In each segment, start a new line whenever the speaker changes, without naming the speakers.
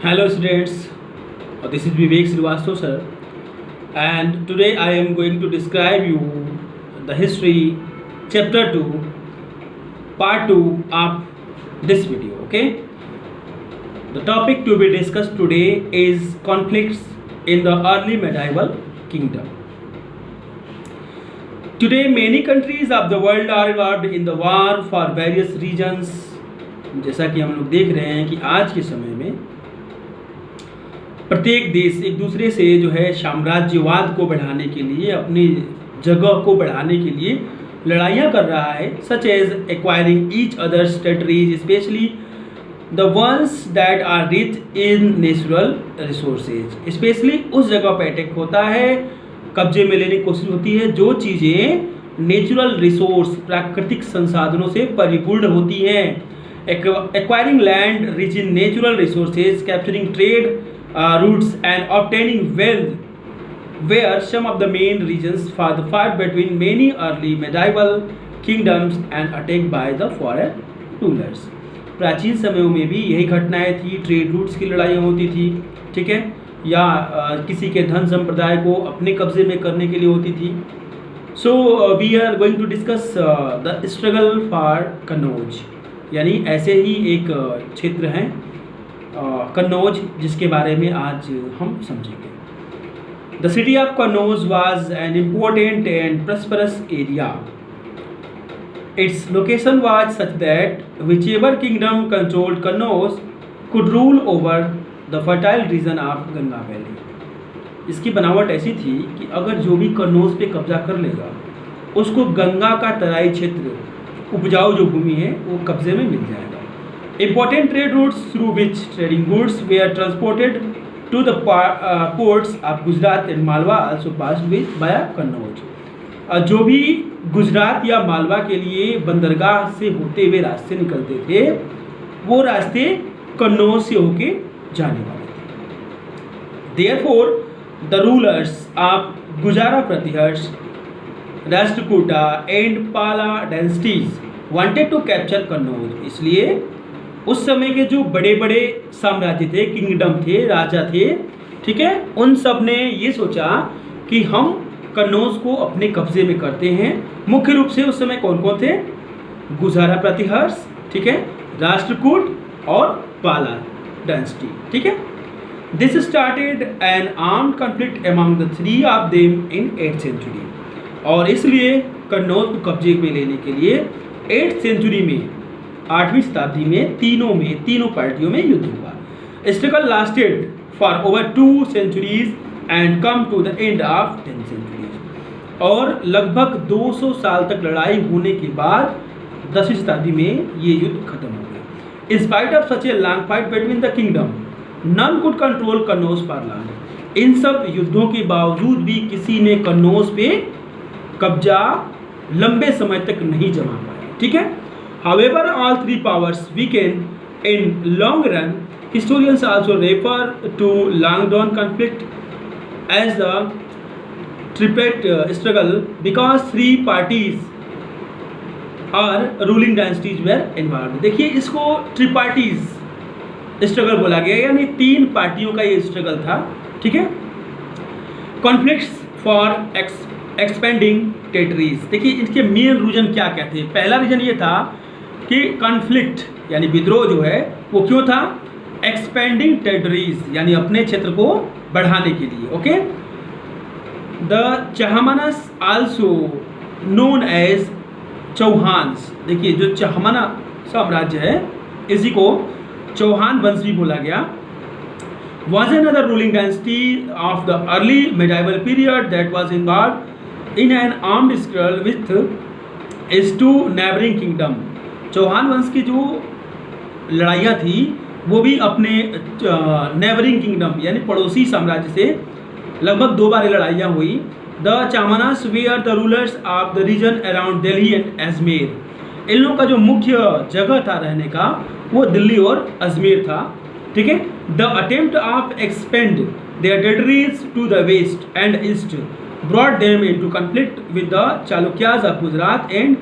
Hello students, this is Vivek Srivastava sir, and today I am going to describe you the history chapter 2 part 2 of this video. Okay, the topic to be discussed today is conflicts in the early medieval kingdom. Today many countries of the world are involved in the war for various reasons. जैसा कि हम लोग देख रहे हैं कि आज के समय में प्रत्येक देश एक दूसरे से जो है साम्राज्यवाद को बढ़ाने के लिए, अपनी जगह को बढ़ाने के लिए लड़ाइयाँ कर रहा है, such as acquiring each others territories specially the ones that are rich in natural resources. Specially उस जगह पर अटैक होता है, कब्जे में लेने की कोशिश होती है जो चीज़ें नेचुरल रिसोर्स प्राकृतिक संसाधनों से परिपूर्ण होती हैं। Acquiring land rich in natural resources, capturing trade routes and obtaining wealth were some of the main reasons for the fight between many early medieval kingdoms and attack by the foreign rulers। प्राचीन समयों में भी यही घटनाएं थी, trade routes की लड़ाइयाँ होती थी, ठीक है, या किसी के धन संप्रदाय को अपने कब्जे में करने के लिए होती थी। So we are going to discuss the struggle for Kannauj, यानी ऐसे ही एक क्षेत्र हैं कन्नौज जिसके बारे में आज हम समझेंगे। The city of Kannauj was an important and prosperous area. Its location was such that whichever kingdom controlled Kannauj could rule over the fertile region of Ganga valley. इसकी बनावट ऐसी थी कि अगर जो भी कन्नौज पे कब्जा कर लेगा उसको गंगा का तराई क्षेत्र, उपजाऊ जो भूमि है, वो कब्जे में मिल जाएगा। Important trade routes through which trading goods were transported to the ports of Gujarat and Malwa also passed with via Kannauj। जो भी गुजरात या मालवा के लिए बंदरगाह से होते हुए रास्ते निकलते थे वो रास्ते कन्नौज से होके जाने वाले थे। Therefore, the rulers of Gujara Pratihars, Rashtrakuta and Pala dynasties wanted to capture Kannauj। इसलिए उस समय के जो बड़े बड़े साम्राज्य थे, किंगडम थे, राजा थे, ठीक है, उन सब ने ये सोचा कि हम कन्नौज को अपने कब्जे में करते हैं। मुख्य रूप से उस समय कौन कौन थे? गुजारा प्रतिहर्ष, ठीक है, राष्ट्रकूट और पाला डायनेस्टी, ठीक है। This started an armed conflict among the three of them in 8th century. और इसलिए कन्नौज को कब्जे में लेने के लिए 8th सेंचुरी में, 8वीं शताब्दी में तीनों पार्टियों में युद्ध हुआ। Struggle lasted for over 2 centuries and come to the end of 10 centuries। और लगभग 200 साल तक लड़ाई होने के बाद 10वीं शताब्दी में ये युद्ध खत्म हो गया। In spite of such a long fight between the kingdom none could control Kannauj for long. इन सब युद्धों के बावजूद भी किसी ने कन्नौज पे कब्जा लंबे समय तक नहीं जमा पाया, ठीक है। However, all three powers weakened in long run. Historians also refer to Langdon conflict as the tripartite struggle because three parties or ruling dynasties were involved। देखिए, इसको ट्रिपार्टीज स्ट्रगल बोला गया, यानी 3 पार्टियों का ये स्ट्रगल था, ठीक है। Conflicts for expanding territories. देखिए, इसके मेन रीजन क्या क्या थे? पहला रीजन ये था कि कॉन्फ्लिक्ट यानी विद्रोह जो है वो क्यों था? एक्सपेंडिंग टेरिटरीज, यानी अपने क्षेत्र को बढ़ाने के लिए, okay. The Chahamanas also known as Chauhans. देखिए, जो चहमाना साम्राज्य है इसी को चौहान वंश भी बोला गया। was another ruling dynasty of the early medieval period that was involved in an armed struggle with its 2 neighboring kingdom। Chauhan वंश की जो लड़ाइयाँ थी वो भी अपने नेबरिंग किंगडम यानी पड़ोसी साम्राज्य से लगभग 2 बार लड़ाइयाँ हुई। The Chahamanas were the rulers of the region around Delhi and Ajmer. इन लोगों का जो मुख्य जगह था रहने का वो दिल्ली और अजमेर था, ठीक है। The attempt of expand their territories to the west and east brought them into conflict with the Chalukyas of Gujarat and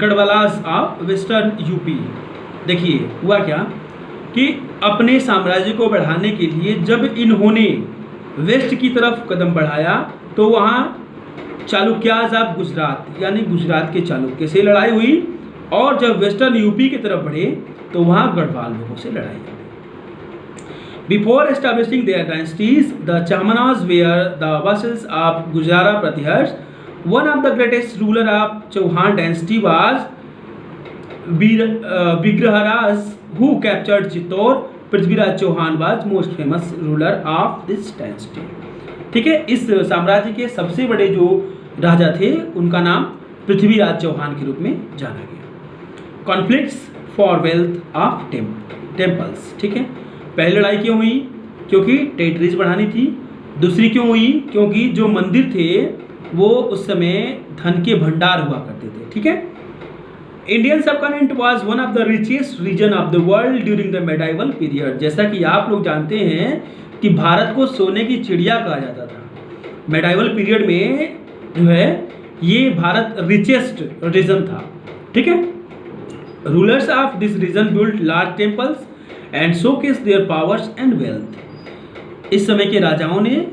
Gahadavalas of western UP. देखिए हुआ क्या, कि अपने साम्राज्य को बढ़ाने के लिए जब इन्होंने वेस्ट की तरफ कदम बढ़ाया तो वहाँ चालुक्याज ऑफ गुजरात यानी गुजरात के चालुक्य से लड़ाई हुई, और जब वेस्टर्न यूपी की तरफ बढ़े तो वहाँ गढ़वाल लोगों से लड़ाई हुई। Before establishing their dynasties the Chahamanas were the vassals of Gurjara Pratihara. One of the greatest ruler of Chauhan dynasty was Vigraharaja who captured Chittor. Prithviraj Chauhan was most famous ruler of this dynasty. ठीक है, इस साम्राज्य के सबसे बड़े जो राजा थे उनका नाम पृथ्वीराज चौहान के रूप में जाना गया। Conflicts for wealth of temples. ठीक है, पहली लड़ाई क्यों हुई? क्योंकि टेरिटरीज बढ़ानी थी। दूसरी क्यों हुई? क्योंकि जो मंदिर थे वो उस समय धन के भंडार हुआ करते थे। ठीक है, Indian subcontinent was one of the richest region of the world during the medieval period. जैसा कि आप लोग जानते हैं कि भारत को सोने की चिड़िया कहा जाता था। मेडाइवल पीरियड में जो है ये भारत रिचेस्ट रीजन था। ठीक है, rulers of this region built large temples and showcase their powers and wealth. इस समय के राजाओं ने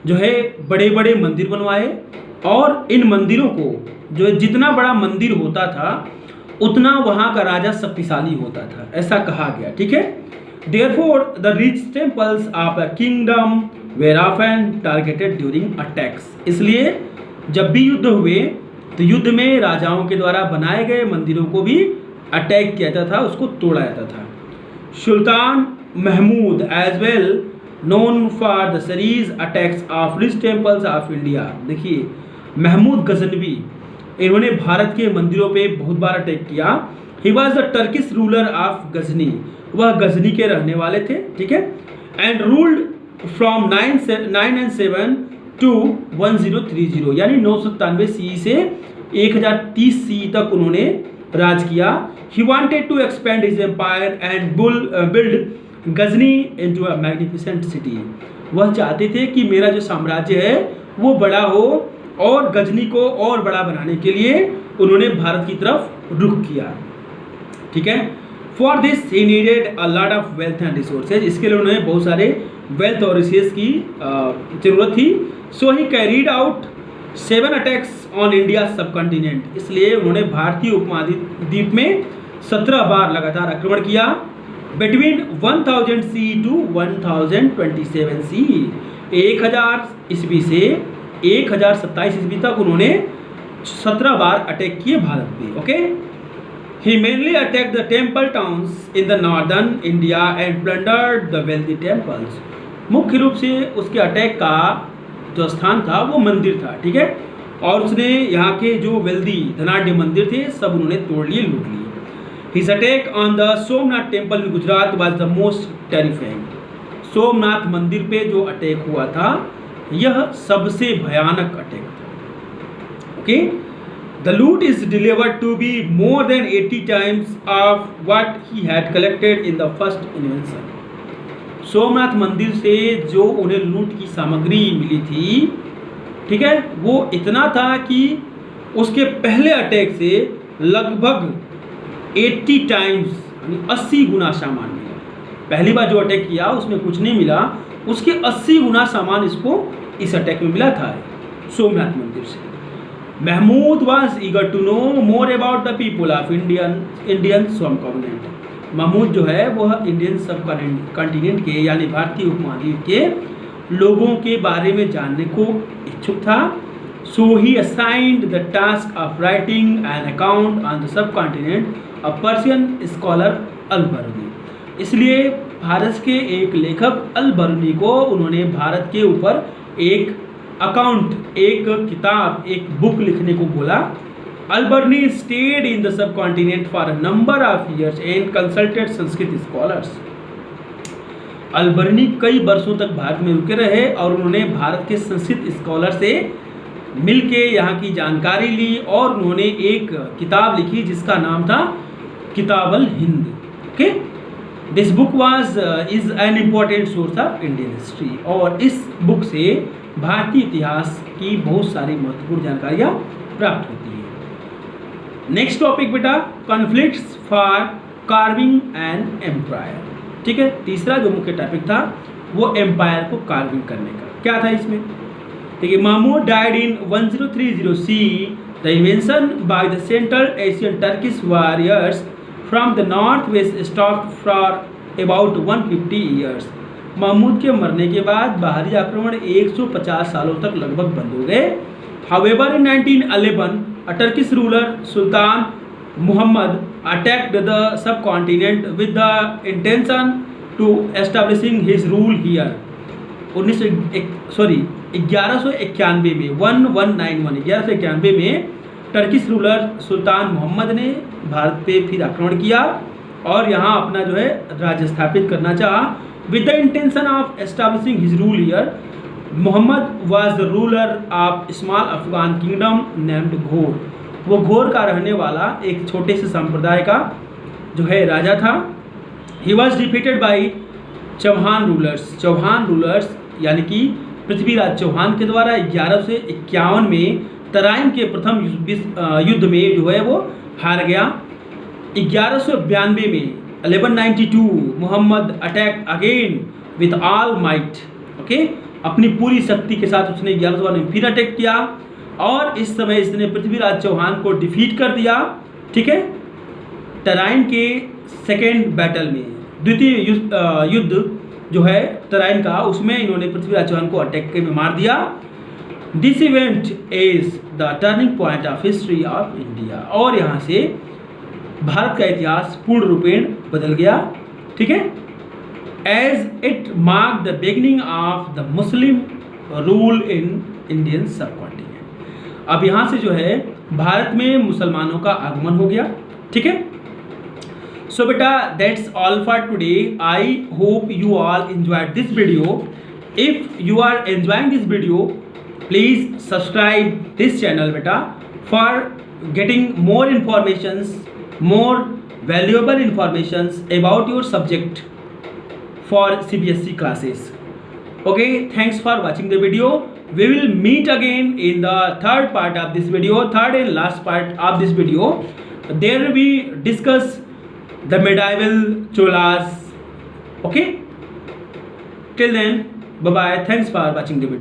जो है बड़े बड़े मंदिर बनवाए, और इन मंदिरों को जो है जितना बड़ा मंदिर होता था उतना वहाँ का राजा शक्तिशाली होता था, ऐसा कहा गया। ठीक है, Therefore, the rich temples of a kingdom were often targeted during attacks. इसलिए जब भी युद्ध हुए तो युद्ध में राजाओं के द्वारा बनाए गए मंदिरों को भी अटैक किया जाता था, उसको तोड़ा जाता था। Sultan Mahmud as well known for the series attacks of rich temples of India. देखिए, महमूद गजनवी, इन्होंने भारत के मंदिरों पे बहुत बार अटैक किया। He was the Turkish ruler of Ghazni, वह गजनी के रहने वाले थे। ठीक है, एंड रूल्ड फ्रॉम 997 टू 1030 यानी 997 सी से 1030 सी तक उन्होंने राज किया। He wanted to expand his empire and build Ghazni into a magnificent city. वह चाहते थे कि मेरा जो साम्राज्य है वो बड़ा हो, और गजनी को और बड़ा बनाने के लिए उन्होंने भारत की तरफ रुख किया। ठीक है, for this he needed a lot of wealth and resources. इसके लिए उन्हें बहुत सारे वेल्थ और रिसोर्स की जरूरत थी। So he carried out 7 attacks on India subcontinent. इसलिए उन्होंने भारतीय उपमहाद्वीप में 17 बार लगातार आक्रमण किया। बिटवीन 1000 सी टू 1027 सी, 1000 ईस्वी से 1027 ईस्वी तक उन्होंने 17 बार अटैक किए भारत पे। Okay, he mainly attacked the temple towns in the northern India and plundered the wealthy temples. मुख्य रूप से उसके अटैक का जो स्थान था वो मंदिर था। ठीक है, और उसने यहाँ के जो वेल्दी धनाढ़ मंदिर थे सब उन्होंने तोड़ लिए, लूट लिए। His attack on the Somnath temple in Gujarat was the most terrifying. Somnath मंदिर पे जो अटैक हुआ था यह सबसे भयानक अटैक था। Okay, The loot is delivered to be more than 80 times of what he had collected in the first invasion. Somnath मंदिर से जो उन्हें लूट की सामग्री मिली थी, ठीक है, वो इतना था कि उसके पहले अटैक से लगभग 80 टाइम्स यानी 80 गुना सामान मिला। पहली बार जो अटैक किया उसमें कुछ नहीं मिला, उसके 80 गुना सामान इसको इस अटैक में मिला था सोमनाथ मंदिर से। Mahmood was eager to know more about the people of Indian subcontinent. Mahmood जो है वह इंडियन सब कॉन्टिनेंट के यानी भारतीय उपमहाद्वीप के लोगों के बारे में जानने को इच्छुक था। So he assigned the task of writing an account on the subcontinent a Persian scholar Al-Biruni. इसलिए भारत के एक लेखक अल-बरूनी को उन्होंने भारत के ऊपर एक अकाउंट, एक किताब, एक बुक लिखने को बोला। Alberuni stayed in the subcontinent for a number of years and consulted Sanskrit scholars. Alberuni कई वर्षों तक भारत में रुके रहे और उन्होंने भारत के संस्कृत स्कॉलर से मिलके यहाँ की जानकारी ली, और उन्होंने एक किताब लिखी जिसका नाम था Kitabul Hind. Okay, this book was is an important source of Indian history. और इस बुक से भारतीय इतिहास की बहुत सारी महत्वपूर्ण जानकारियाँ प्राप्त होती है। नेक्स्ट टॉपिक बेटा, conflicts for carving an empire. ठीक है, तीसरा जो मुख्य टॉपिक था वो एम्पायर को कार्विंग करने का। क्या था इसमें? देखिए, Mahmud died in 1030 C. The invention by the central Asian Turkish warriors from the north west stop for about 150 years. Mahmud के मरने के बाद बाहरी आक्रमण 150 सालों तक लगभग बंद हो गए। However, in 1911, a Turkish ruler, Sultan Muhammad, attacked the subcontinent with the intention to establishing his rule here. 1191 में 1191 में टर्किश रूलर सुल्तान मोहम्मद ने भारत पे फिर आक्रमण किया और यहाँ अपना जो है राज्य स्थापित करना चाहा with the intention of establishing his rule here. Muhammad was the ruler of small Afghan kingdom named Ghor. वो घोर का रहने वाला एक छोटे से संप्रदाय का जो है राजा था। He was defeated by Chauhan rulers यानी कि पृथ्वीराज चौहान के द्वारा 1151 में तराइन के प्रथम युद्ध में जो है वो हार गया। 1192 में 1192 Muhammad attack again with all might. Okay, अपनी पूरी शक्ति के साथ उसने 1192 में फिर अटैक किया और इस समय इसने पृथ्वीराज चौहान को डिफीट कर दिया। ठीक है, तराइन के सेकेंड बैटल में, द्वितीय युद्ध जो है तराइन का, उसमें इन्होंने पृथ्वीराज चौहान को अटैक में मार दिया। This event is the turning point of history of India. और यहाँ से भारत का इतिहास पूर्ण रूपेण बदल गया। ठीक है, as it mark the beginning of the Muslim rule in Indian subcontinent. अब यहाँ से जो है भारत में मुसलमानों का आगमन हो गया। ठीक है, so beta, that's all for today. I hope you all enjoyed this video. If you are enjoying this video, please subscribe this channel beta for getting more informations, more valuable informations about your subject for CBSE classes. Okay, thanks for watching the video. We will meet again in the third part of this video, third and last part of this video. There we discuss the medieval Cholas. Okay, till then, bye bye. Thanks for watching the video.